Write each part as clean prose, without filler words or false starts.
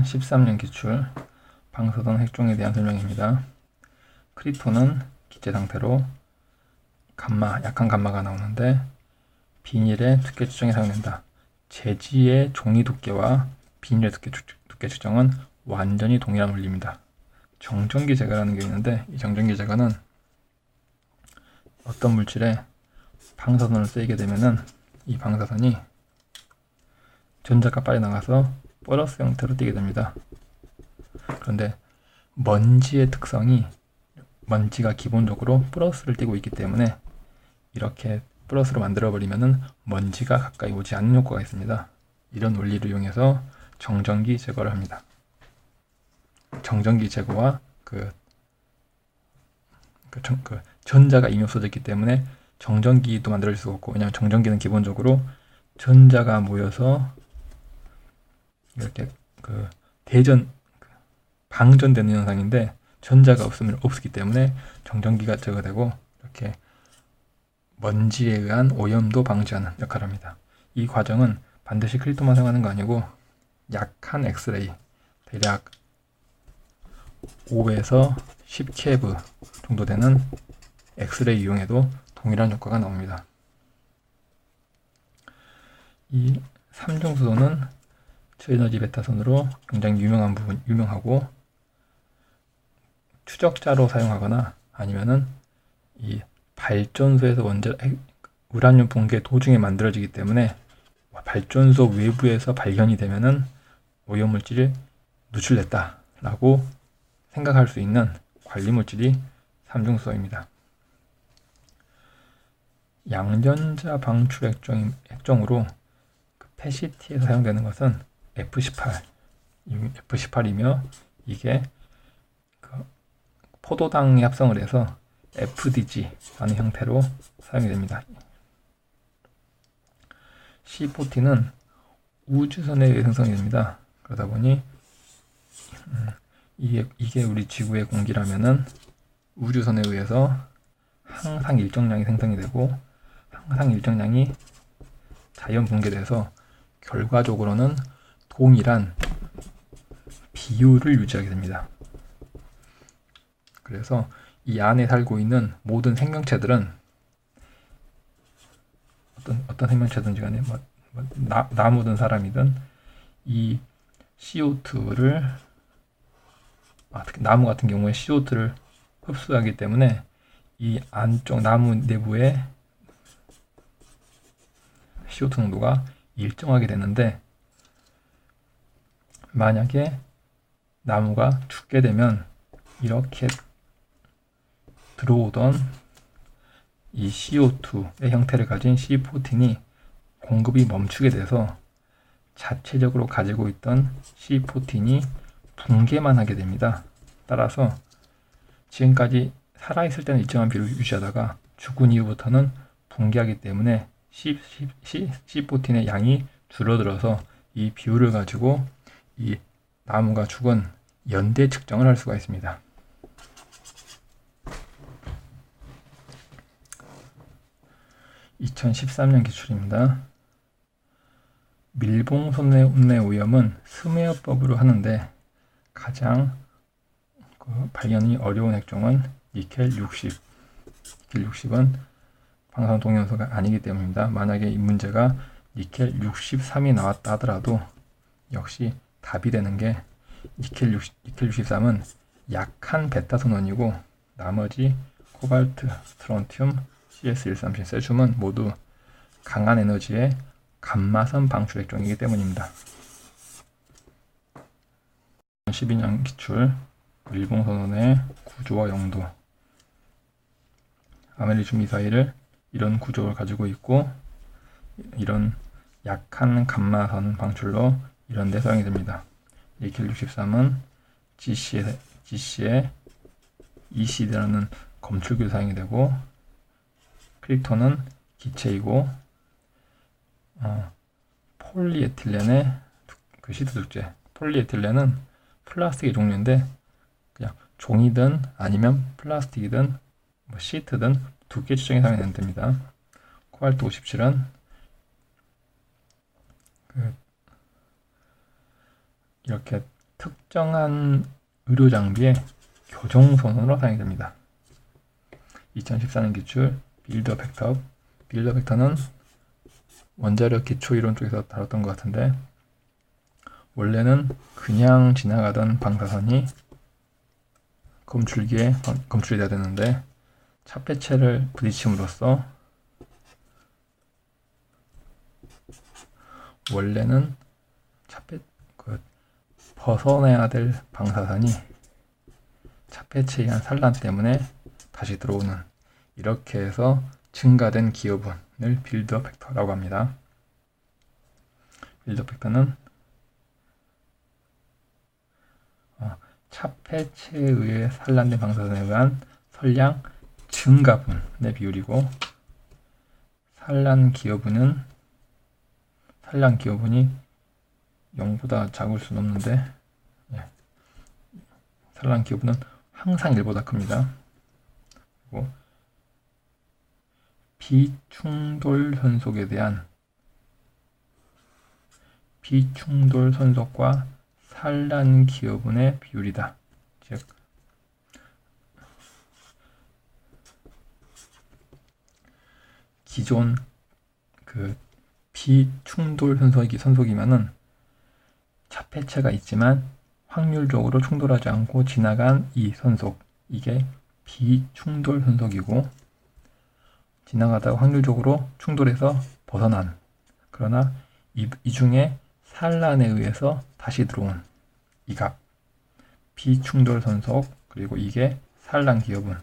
2013년 기출 방사선 핵종에 대한 설명입니다. 크리톤은 기체 상태로 약한 감마가 나오는데 비닐의 두께 측정에 사용된다. 재질의 종이 두께와 비닐의 두께 측정은 완전히 동일한 원리입니다. 정전기 제거라는 게 있는데, 이 정전기 제거는 어떤 물질에 방사선을 쐬게 되면은 이 방사선이 전자가 빠져나가서 플러스 형태로 띄게 됩니다. 그런데 먼지의 특성이, 먼지가 기본적으로 플러스를 띄고 있기 때문에 이렇게 플러스로 만들어 버리면은 먼지가 가까이 오지 않는 효과가 있습니다. 이런 원리를 이용해서 정전기 제거를 합니다. 정전기 제거와 전자가 이미 없어졌기 때문에 정전기도 만들어질 수가 없고, 왜냐하면 정전기는 기본적으로 전자가 모여서 이렇게 방전되는 현상인데, 전자가 없기 때문에 정전기가 제거되고 이렇게 먼지에 의한 오염도 방지하는 역할을 합니다. 이 과정은 반드시 크리톤만 사용하는 거 아니고 약한 엑스레이, 대략 5에서 10케브 정도 되는 엑스레이 이용해도 동일한 효과가 나옵니다. 이 삼중수소는 저에너지 베타선으로 굉장히 유명하고, 추적자로 사용하거나 아니면은 이 발전소에서 우라늄 붕괴 도중에 만들어지기 때문에 발전소 외부에서 발견이 되면은 오염물질이 누출됐다라고 생각할 수 있는 관리물질이 삼중수소입니다. 양전자 방출 핵종으로 패시티에서 사용되는 것은 F18이며 이게 포도당이 합성을 해서 FDG라는 형태로 사용이 됩니다. C40는 우주선에 의해 생성이 됩니다. 그러다 보니 이게 우리 지구의 공기라면은 우주선에 의해서 항상 일정량이 생성이 되고, 항상 일정량이 자연 붕괴돼서 결과적으로는 동일한 비율을 유지하게 됩니다. 그래서 이 안에 살고 있는 모든 생명체들은 어떤 생명체든지 간에 나무든 사람이든 이 CO2를 특히 나무 같은 경우에 CO2를 흡수하기 때문에 이 안쪽 나무 내부에 CO2 농도가 일정하게 되는데, 만약에 나무가 죽게 되면 이렇게 들어오던 이 CO2의 형태를 가진 C14이 공급이 멈추게 돼서 자체적으로 가지고 있던 C14이 붕괴만 하게 됩니다. 따라서 지금까지 살아있을 때는 일정한 비율을 유지하다가 죽은 이후부터는 붕괴하기 때문에 C14의 양이 줄어들어서 이 비율을 가지고 이 나무가 죽은 연대 측정을 할 수가 있습니다. (2013년) 기출입니다. 밀봉손해 오염은 스메어법으로 하는데 가장 발견이 어려운 핵종은 니켈 60. 니켈 60은 방사선 동위원소가 아니기 때문입니다. 만약에 이 문제가 니켈 63이 나왔다 하더라도 역시 답이 되는 게 니켈 63은 약한 베타선원이고, 나머지 코발트, 스트론튬, CS137, 세슘은 모두 강한 에너지의 감마선 방출 핵종이기 때문입니다. 2012년 기출 밀봉선원의 구조와 용도. 아메리즘 미사일을 이런 구조를 가지고 있고, 이런 약한 감마선 방출로 이런 데 사용이 됩니다. 니켈 63은 GC의 ECD라는 검출기로 사용이 되고, 크리톤은 기체이고, 폴리에틸렌의 시트 두께. 폴리에틸렌은 플라스틱의 종류인데 그냥 종이든 아니면 플라스틱이든 시트든 두께 측정에 사용이 됩니다. 코발트 57은 이렇게 특정한 의료 장비의 교정 선언으로 사용이 됩니다. 2014년 기출 빌더 벡터. 빌더 벡터는 원자력 기초 이론 쪽에서 다뤘던 것 같은데, 원래는 그냥 지나가던 방사선이 검출기에 검출이 돼야 되는데, 차폐체를 부딪힘으로써 원래는 벗어내야 될 방사선이 차폐체에 의한 산란 때문에 다시 들어오는, 이렇게 해서 증가된 기여분을 빌더 벡터라고 합니다. 빌더 벡터는 차폐체에 의해 산란된 방사선에 의한 선량 증가분의 비율이고, 산란 기여분이 0보다 작을 수는 없는데, 산란 기여분은 항상 1보다 큽니다. 그리고 비충돌 선속에 대한 비충돌 선속과 산란 기여분의 비율이다. 즉, 기존 비충돌 선속이면은 차폐체가 있지만 확률적으로 충돌하지 않고 지나간 이 선속, 이게 비충돌 선속이고, 지나가다가 확률적으로 충돌해서 벗어난, 그러나 이 중에 산란에 의해서 다시 들어온 이 값, 비충돌 선속, 그리고 이게 산란 기여분,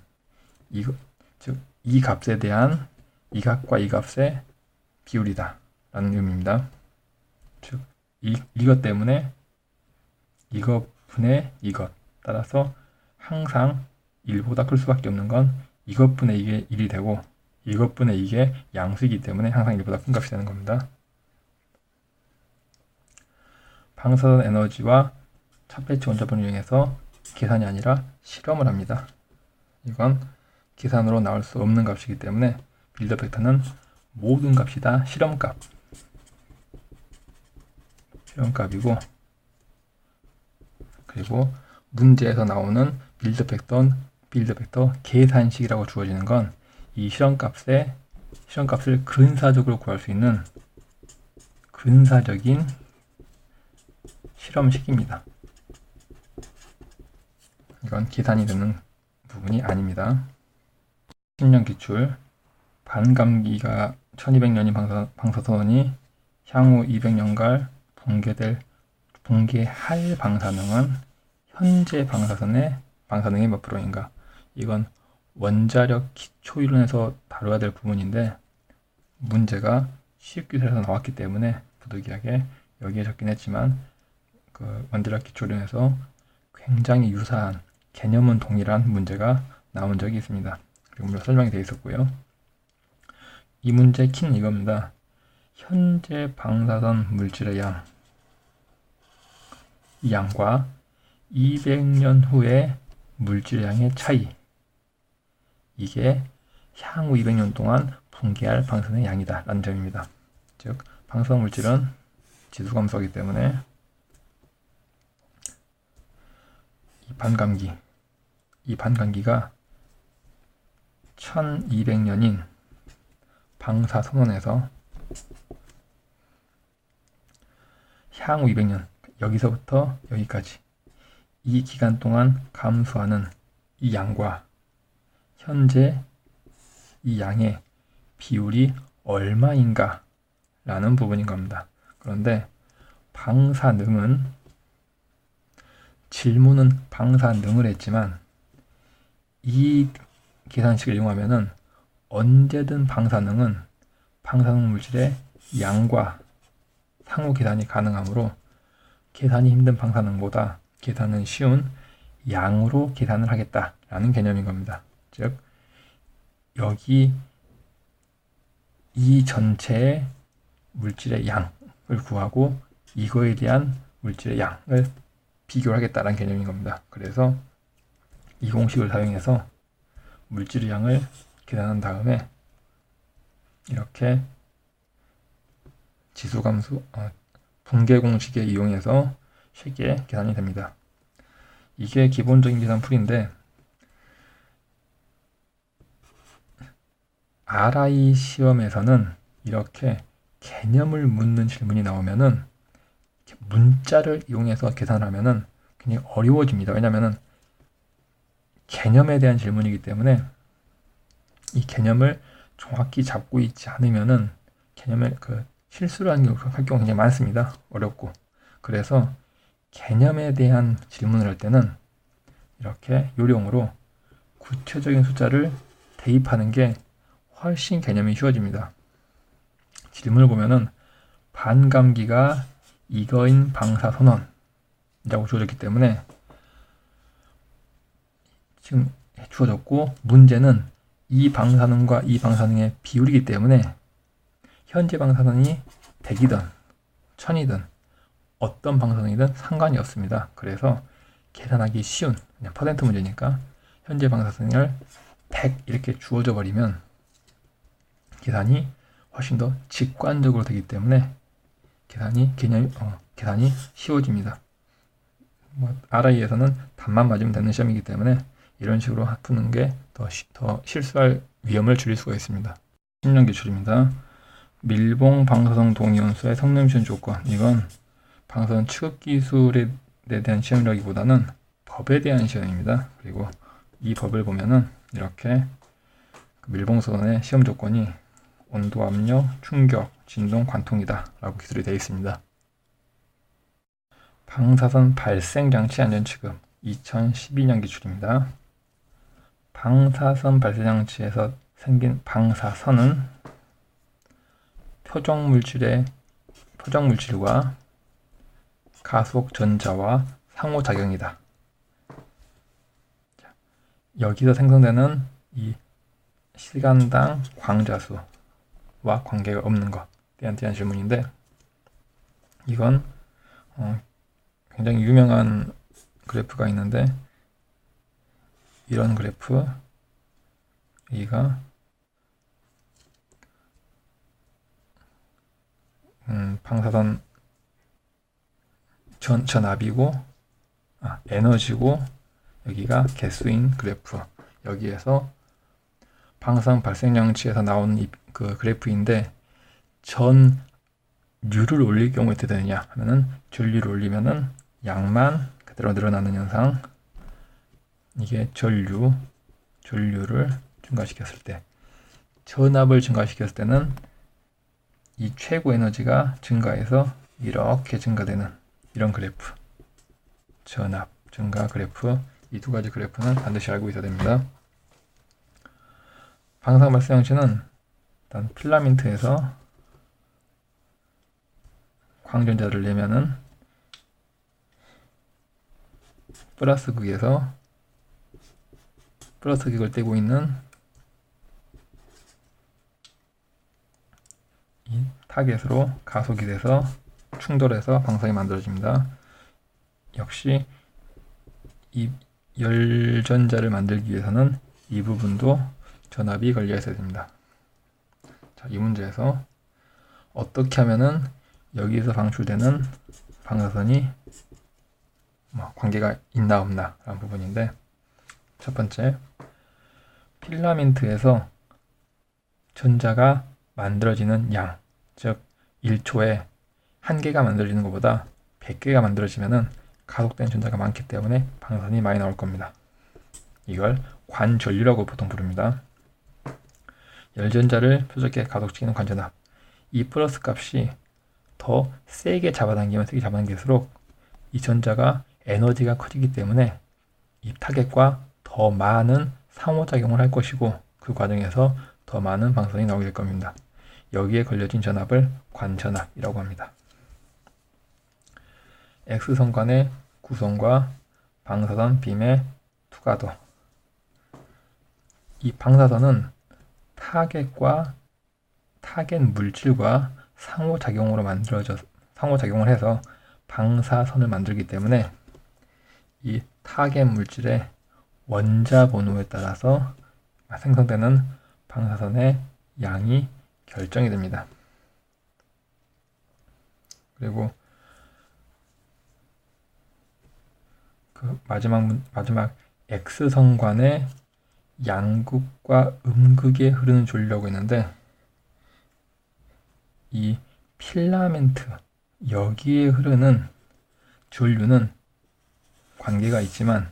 즉 이 값에 대한 이 값과 이 값의 비율이다 라는 의미입니다. 즉 이것 때문에 이것 분의 이것, 따라서 항상 1보다 클 수밖에 없는 건 이것 분의 이게 1이 되고, 이것 분의 이게 양수이기 때문에 항상 1보다 큰 값이 되는 겁니다. 방사선 에너지와 차폐체 원자분을 이용해서 계산이 아니라 실험을 합니다. 이건 계산으로 나올 수 없는 값이기 때문에 빌더 벡터는 모든 값이 다 실험값이고, 그리고 문제에서 나오는 빌더 벡터 계산식이라고 주어지는 건 이 실험값을 근사적으로 구할 수 있는 근사적인 실험식입니다. 이건 계산이 되는 부분이 아닙니다. 10년 기출 반감기가 1200년인 방사선이 향후 200년간 붕괴할 방사능은 현재 방사능의 몇 프로인가? 이건 원자력 기초이론에서 다뤄야 될 부분인데, 문제가 시급기술에서 나왔기 때문에 부득이하게 여기에 적긴 했지만, 원자력 기초이론에서 굉장히 유사한, 개념은 동일한 문제가 나온 적이 있습니다. 그리고 물론 설명이 되어 있었고요. 이 문제 키는 이겁니다. 현재 방사선 물질의 이 양과 200년 후의 물질 양의 차이, 이게 향후 200년 동안 붕괴할 방사선의 양이다 라는 점입니다. 즉 방사선 물질은 지수감소이기 때문에 이 반감기가 1200년인 방사선원에서 향후 200년, 여기서부터 여기까지 이 기간 동안 감소하는 이 양과 현재 이 양의 비율이 얼마인가 라는 부분인 겁니다. 그런데 질문은 방사능을 했지만, 이 계산식을 이용하면은 언제든 방사능 물질의 양과 상호 계산이 가능하므로, 계산이 힘든 방사능보다 계산은 쉬운 양으로 계산을 하겠다라는 개념인 겁니다. 즉 여기 이 전체의 물질의 양을 구하고 이거에 대한 물질의 양을 비교하겠다라는 개념인 겁니다. 그래서 이 공식을 사용해서 물질의 양을 계산한 다음에 이렇게 붕괴 공식에 이용해서 쉽게 계산이 됩니다. 이게 기본적인 계산풀이인데 RI 시험에서는 이렇게 개념을 묻는 질문이 나오면은 문자를 이용해서 계산을 하면은 굉장히 어려워집니다. 왜냐면은 개념에 대한 질문이기 때문에 이 개념을 정확히 잡고 있지 않으면은 개념에 실수를 하는 경우가 굉장히 많습니다. 어렵고. 그래서 개념에 대한 질문을 할 때는 이렇게 요령으로 구체적인 숫자를 대입하는 게 훨씬 개념이 쉬워집니다. 질문을 보면은 반감기가 이거인 방사선언이라고 주어졌기 때문에 지금 주어졌고 문제는 이 방사능과 이 방사능의 비율이기 때문에 현재 방사선이 100이든 1000이든 어떤 방사선이든 상관이 없습니다. 그래서 계산하기 쉬운 그냥 퍼센트 문제니까 현재 방사선을 100 이렇게 주어져 버리면 계산이 훨씬 더 직관적으로 되기 때문에 계산이 쉬워집니다. RI에서는 답만 맞으면 되는 시험이기 때문에 이런 식으로 푸는 게 더 실수할 위험을 줄일 수가 있습니다. 10년 기출입니다. 밀봉 방사성 동위원소의 성능시험 조건. 이건 방사선 취급 기술에 대한 시험이라기보다는 법에 대한 시험입니다. 그리고 이 법을 보면은 이렇게 밀봉선의 시험 조건이 온도, 압력, 충격, 진동, 관통이다 라고 기술이 되어 있습니다. 방사선 발생장치 안전취급 2012년 기출입니다. 방사선 발생장치에서 생긴 방사선은 표적물질과 가속전자와 상호작용이다. 여기서 생성되는 이 시간당 광자수와 관계가 없는 것에 대한 질문인데 이건 굉장히 유명한 그래프가 있는데 이런 그래프 여기가 방사선 전압이고 에너지고 여기가 개수인 그래프. 여기에서 방사선 발생장치에서 나오는 그 그래프인데 전류를 올릴 경우에 어떻게 되느냐 하면은 전류를 올리면은 양만 그대로 늘어나는 현상. 이게 전류를 증가시켰을 때, 전압을 증가시켰을 때는 이 최고 에너지가 증가해서 이렇게 증가되는 이런 그래프. 전압 증가 그래프. 이 두 가지 그래프는 반드시 알고 있어야 됩니다. 방사선 발생장치는 일단 필라멘트에서 광전자를 내면은 플러스 극에서 플러스 극을 떼고 있는 이 타겟으로 가속이 돼서 충돌해서 방사선이 만들어집니다. 역시 이 열전자를 만들기 위해서는 이 부분도 전압이 걸려 있어야 됩니다. 자, 이 문제에서 어떻게 하면은 여기에서 방출되는 방사선이 관계가 있나 없나 라는 부분인데, 첫 번째, 필라멘트에서 전자가 만들어지는 양, 즉 1초에 1개가 만들어지는 것보다 100개가 만들어지면은 가속된 전자가 많기 때문에 방사선이 많이 나올 겁니다. 이걸 관전류라고 보통 부릅니다. 열전자를 표적에 가속시키는 관전압. 이 플러스 값이 더 세게 잡아당길수록 이 전자가 에너지가 커지기 때문에 이 타겟과 더 많은 상호작용을 할 것이고 그 과정에서 더 많은 방사선이 나오게 될 겁니다. 여기에 걸려진 전압을 관전압이라고 합니다. X선관의 구성과 방사선 빔의 투과도. 이 방사선은 타겟 물질과 상호작용을 해서 방사선을 만들기 때문에 이 타겟 물질의 원자 번호에 따라서 생성되는 방사선의 양이 결정이 됩니다. 그리고 그 마지막 X선관의 양극과 음극에 흐르는 전류라고 했는데, 이 필라멘트 여기에 흐르는 전류는 관계가 있지만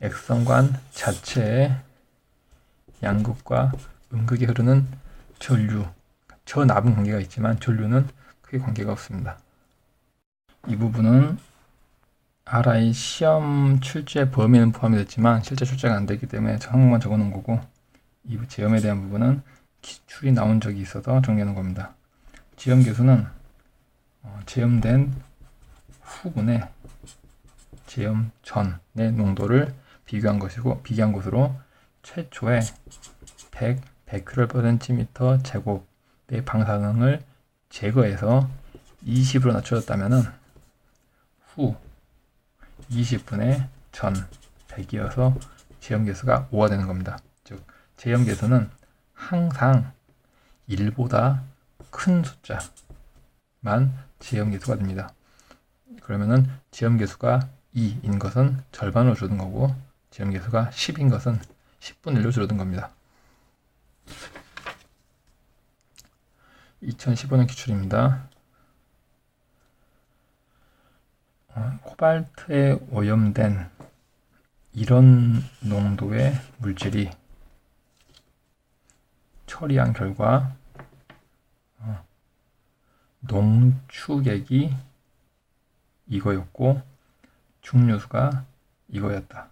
X선관 자체에 양극과 음극에 흐르는 전류, 저납은 관계가 있지만 전류는 크게 관계가 없습니다. 이 부분은 RI 시험 출제 범위는 포함이 됐지만 실제 출제가 안 되기 때문에 항목만 적어놓은 거고, 이 제염에 대한 부분은 기출이 나온 적이 있어서 정리하는 겁니다. 제염 계수는 제염된 후분의 제염 전의 농도를 비교한 것으로 최초의 100 베크렐/cm 제곱의 방사능을 제거해서 20으로 낮춰졌다면 후 20분의 전 100이어서 제염계수가 5가 되는 겁니다. 즉 제염계수는 항상 1보다 큰 숫자만 제염계수가 됩니다. 그러면은 제염계수가 2인 것은 절반으로 줄어든 거고, 제염계수가 10인 것은 10분의 1로 줄어든 겁니다. 2015년 기출입니다. 코발트에 오염된 이런 농도의 물질이 처리한 결과 농축액이 이거였고 중류수가 이거였다.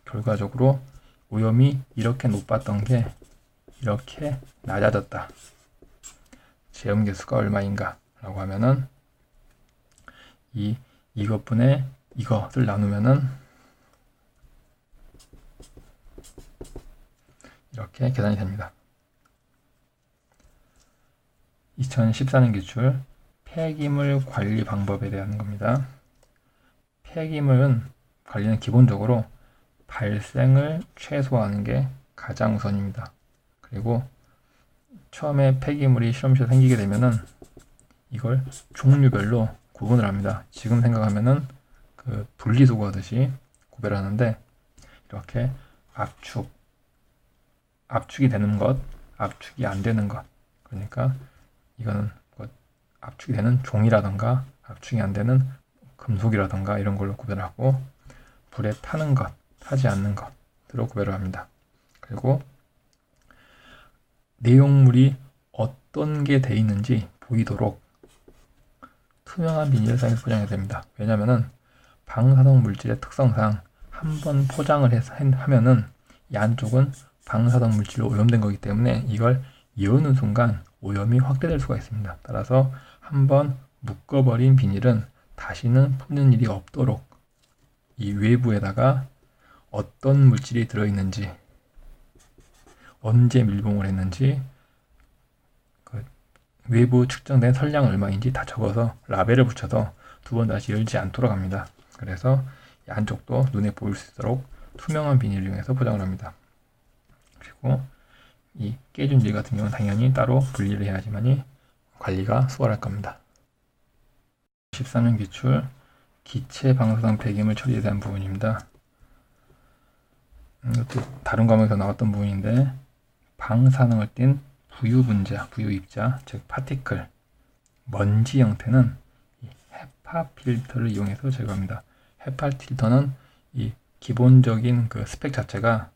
결과적으로 오염이 이렇게 높았던 게 이렇게 낮아졌다. 제염계수가 얼마인가 라고 하면은 이것분의 이것을 나누면은 이렇게 계산이 됩니다. 2014년 기출 폐기물 관리 방법에 대한 겁니다. 폐기물은 관리는 기본적으로 발생을 최소화하는 게 가장 우선입니다. 그리고 처음에 폐기물이 실험실에 생기게 되면은 이걸 종류별로 구분을 합니다. 지금 생각하면은 그 분리수거 하듯이 구별을 하는데, 이렇게 압축이 되는 것, 압축이 안 되는 것, 그러니까 이거는 압축이 되는 종이라던가 압축이 안 되는 금속이라던가 이런 걸로 구별하고, 불에 타는 것, 타지 않는 것으로 구별을 합니다. 그리고 내용물이 어떤 게 돼 있는지 보이도록 투명한 비닐을 사용해서 포장해야 됩니다. 왜냐면은 방사성 물질의 특성상 한번 포장을 하면은 이 안쪽은 방사성 물질로 오염된 거기 때문에 이걸 여는 순간 오염이 확대될 수가 있습니다. 따라서 한번 묶어버린 비닐은 다시는 푸는 일이 없도록 이 외부에다가 어떤 물질이 들어있는지, 언제 밀봉을 했는지, 그 외부 측정된 설량 얼마인지 다 적어서 라벨을 붙여서 두 번 다시 열지 않도록 합니다. 그래서 이 안쪽도 눈에 보일 수 있도록 투명한 비닐을 이용해서 포장을 합니다. 그리고 이 깨준질 같은 경우는 당연히 따로 분리를 해야지만이 관리가 수월할 겁니다. 13년 기출 기체 방사성 폐기물 처리에 대한 부분입니다. 이것도 다른 과목에서 나왔던 부분인데, 방사능을 띤 부유 입자, 즉 파티클, 먼지 형태는 이 헤파 필터를 이용해서 제거합니다. 헤파 필터는 이 기본적인 그 스펙 자체가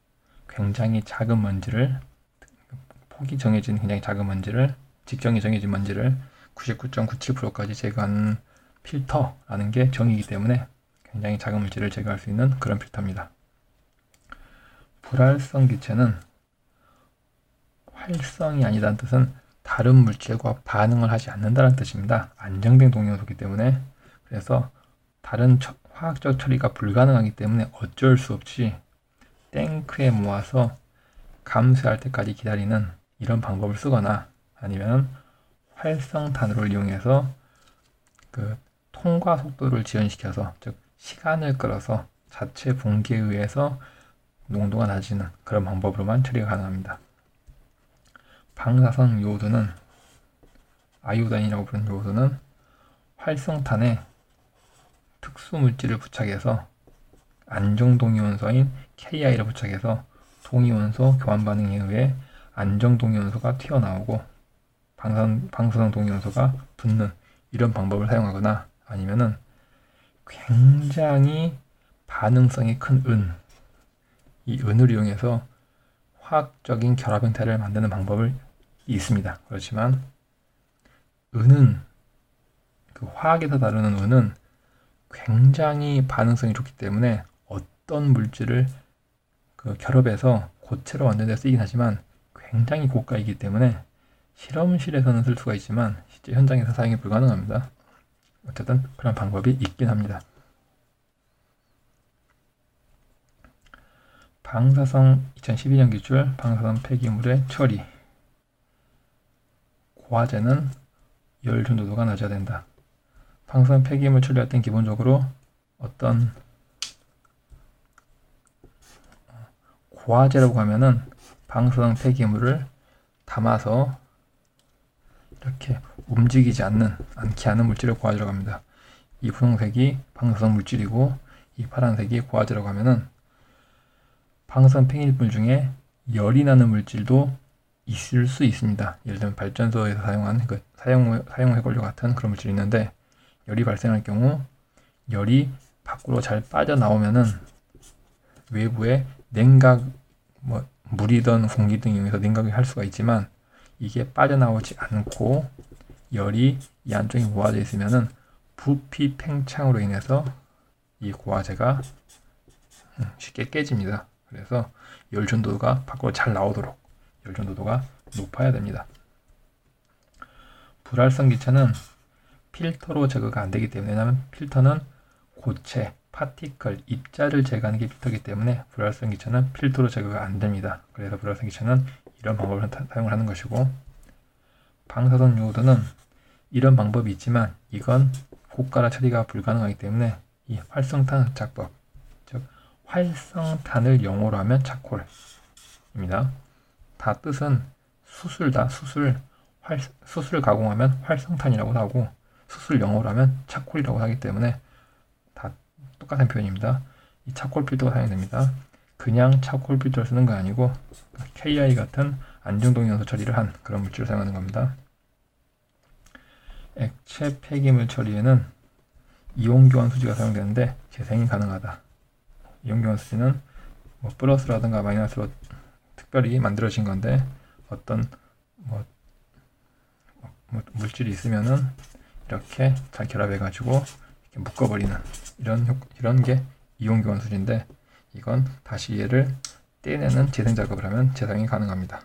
굉장히 작은 먼지를, 폭이 정해진 굉장히 작은 먼지를, 직정이 정해진 먼지를 99.97%까지 제거하는 필터라는 게 정의이기 때문에 굉장히 작은 물질을 제거할 수 있는 그런 필터입니다. 불활성 기체는 활성이 아니다는 뜻은 다른 물질과 반응을 하지 않는다는 뜻입니다. 안정된 동위원소이기 때문에. 그래서 다른 화학적 처리가 불가능하기 때문에 어쩔 수 없이 탱크에 모아서 감소할 때까지 기다리는 이런 방법을 쓰거나, 아니면 활성탄으로 이용해서 그 통과 속도를 지연시켜서, 즉 시간을 끌어서 자체 붕괴에 의해서 농도가 낮아지는 그런 방법으로만 처리가 가능합니다. 방사성 요오드는, 아이오다인이라고 부르는 요오드는 활성탄에 특수 물질을 부착해서 안정동위원소인 KI를 부착해서 동위원소 교환 반응에 의해 안정동위원소가 튀어나오고 방사선 동위원소가 붙는 이런 방법을 사용하거나, 아니면은 굉장히 반응성이 큰 이 은을 이용해서 화학적인 결합 형태를 만드는 방법이 있습니다. 그렇지만 은은, 그 화학에서 다루는 은은 굉장히 반응성이 좋기 때문에 어떤 물질을 그 결합해서 고체로 만드는 데 쓰이긴 하지만 굉장히 고가이기 때문에 실험실에서는 쓸 수가 있지만 실제 현장에서 사용이 불가능합니다. 어쨌든 그런 방법이 있긴 합니다. 방사성 2012년 기출 방사선 폐기물의 처리. 고화제는 열 준도도가 낮아야 된다. 방사선 폐기물 처리할 땐 기본적으로 어떤 고화제라고 하면은 방사성 폐기물을 담아서 이렇게 움직이지 않게 하는 물질을 고화제라고 합니다. 이 분홍색이 방사성 물질이고 이 파란색이 고화제라고 하면은 방사선 폐기물 중에 열이 나는 물질도 있을 수 있습니다. 예를 들면 발전소에서 사용한 사용해골류 같은 그런 물질이 있는데, 열이 발생할 경우 열이 밖으로 잘 빠져나오면은 외부에 냉각, 물이든 공기등 이용해서 냉각을 할 수가 있지만, 이게 빠져나오지 않고 열이 이 안쪽에 모아져 있으면은 부피 팽창으로 인해서 이 고화제가 쉽게 깨집니다. 그래서 열 준도가 밖으로 잘 나오도록 열 준도도가 높아야 됩니다. 불활성 기체는 필터로 제거가 안 되기 때문에, 왜냐하면 필터는 고체, 파티클, 입자를 제거하는 게 필터이기 때문에 불활성 기체는 필터로 제거가 안 됩니다. 그래서 불활성 기체는 이런 방법을 사용을 하는 것이고, 방사선 요오드는 이런 방법이 있지만 이건 고가라 처리가 불가능하기 때문에 이 활성탄 흡착법, 즉 활성탄을 영어로 하면 차콜입니다. 다 뜻은 수술다. 수술 가공하면 활성탄이라고 하고 수술 영어로 하면 차콜이라고 하기 때문에 다 똑같은 표현입니다. 이 차콜 필터가 사용됩니다. 그냥 차콜 필터를 쓰는 거 아니고 KI 같은 안정동위원소 처리를 한 그런 물질을 사용하는 겁니다. 액체 폐기물 처리에는 이온교환 수지가 사용되는데 재생이 가능하다. 이온교환 수지는 플러스라든가 마이너스로 특별히 만들어진 건데, 어떤 물질이 있으면은 이렇게 잘 결합해 가지고 이렇게 묶어버리는 이런 게 이온교환 수지인데, 이건 다시 얘를 떼내는 재생 작업을 하면 재생이 가능합니다.